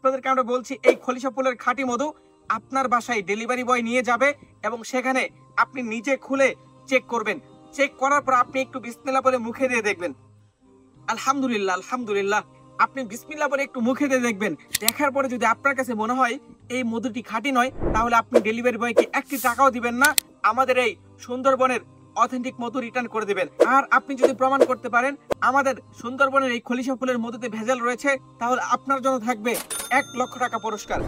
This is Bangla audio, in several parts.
আপনাদেরকে আমরা বলছি এই খলিশা ফুলের খাঁটি মধু আপনার বাসায় ডেলিভারি বয় নিয়ে যাবে এবং সেখানে আপনি নিজে খুলে চেক করবেন। চেক করার পর আপনি একটু বিসমিল্লাহ বলে মুখে দিয়ে দেখবেন, আলহামদুলিল্লাহ আলহামদুলিল্লাহ। আপনি বিসমিল্লাহ বলে একটু মুখে দিয়ে দেখবেন। দেখার পরে যদি আপনার কাছে মনে হয় এই মধুটি খাঁটি নয়, তাহলে আপনি ডেলিভারি বয়কে একটি টাকাও দিবেন না, আমাদের এই সুন্দরবনের অথেন্টিক মধু রিটার্ন করে দিবেন। আর আপনি যদি প্রমাণ করতে পারেন আমাদের সুন্দরবনের এই খলিশা ফুলের মধুতে ভেজাল রয়েছে, তাহলে আপনার জন্য থাকবে 1,00,000 টাকা পুরস্কার।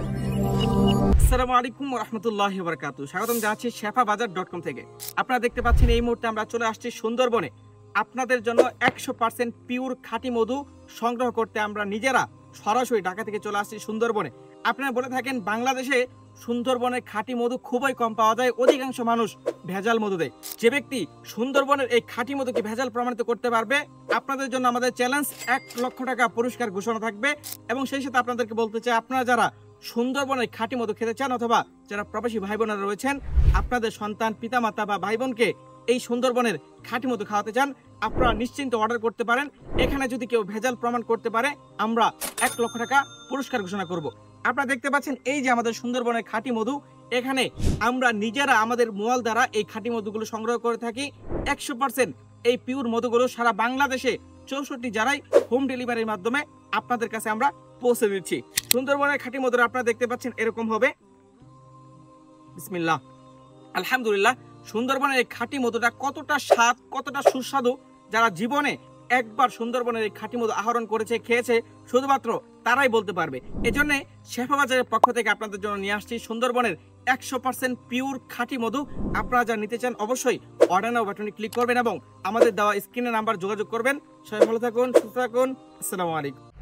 আসসালামু আলাইকুম ওয়া রাহমাতুল্লাহি ওয়া বারাকাতুহু। স্বাগতম জানাচ্ছি shefabazaar.com থেকে। আপনারা দেখতে পাচ্ছেন এই মুহূর্তে আমরা চলে আসছি সুন্দরবনে। আপনাদের জন্য 100% পিওর খাঁটি মধু সংগ্রহ করতে আমরা নিজেরা সরাসরি ঢাকা থেকে চলে আসছি সুন্দরবনে। আপনারা বলে থাকেন বাংলাদেশে সুন্দরবনের খাঁটি মধু খুবই কম পাওয়া যায়, অধিকাংশ মানুষ ভেজাল মধু দেয়। যে ব্যক্তি সুন্দরবনের এই খাঁটি মধুকে ভেজাল প্রমাণিত করতে পারবে, আপনাদের জন্য আমাদের চ্যালেঞ্জ 1,00,000 টাকা পুরস্কার ঘোষণা থাকবে। এবং সেই সাথে আপনাদেরকে বলতে চাই, আপনারা যারা সুন্দরবনের খাঁটি মধু খেতে চান অথবা যারা প্রবাসী ভাই বোনেরা রয়েছেন, আপনাদের সন্তান পিতামাতা বা ভাই বোনকে এই সুন্দরবনের খাঁটি মধু খাওয়াতে চান, আপনারা নিশ্চিন্তে অর্ডার করতে পারেন। এখানে যদি কেউ ভেজাল প্রমাণ করতে পারে আমরা 1,00,000 টাকা পুরস্কার ঘোষণা করব। আপনারা দেখতে পাচ্ছেন এই যে আমাদের সুন্দরবনের খাঁটি মধু, এখানে আমরা নিজেরা আমাদের মোয়াল দ্বারা এই খাঁটি মধুগুলো সংগ্রহ করে থাকি। 100% এই পিওর মধুগুলো সারা বাংলাদেশে 64 জেলায় হোম ডেলিভারির মাধ্যমে আপনাদের কাছে আমরা পৌঁছে দিচ্ছি। সুন্দরবনের খাঁটি মধু আপনারা দেখতে পাচ্ছেন এরকম হবে। বিসমিল্লাহ, আলহামদুলিল্লাহ। সুন্দরবনের এই খাঁটি মধুটা কতটা স্বাদ, কতটা সুস্বাদু, যারা জীবনে একবার সুন্দরবনের এই খাঁটি মধু আহরণ করেছে, খেয়েছে, শুধুমাত্র তারাই বলতে পারবে। এজন্য শেফা বাজারের পক্ষ থেকে আপনাদের জন্য নিয়ে আসছি সুন্দরবনের 100% পিওর খাঁটি মধু। আপনারা যা নিতে চান অবশ্যই অর্ডার নাও বাটনে ক্লিক করবেন এবং আমাদের দেওয়া স্ক্রিনের নাম্বার যোগাযোগ করবেন। সবাই ভালো থাকুন, সুস্থ থাকুন। আসসালামু আলাইকুম।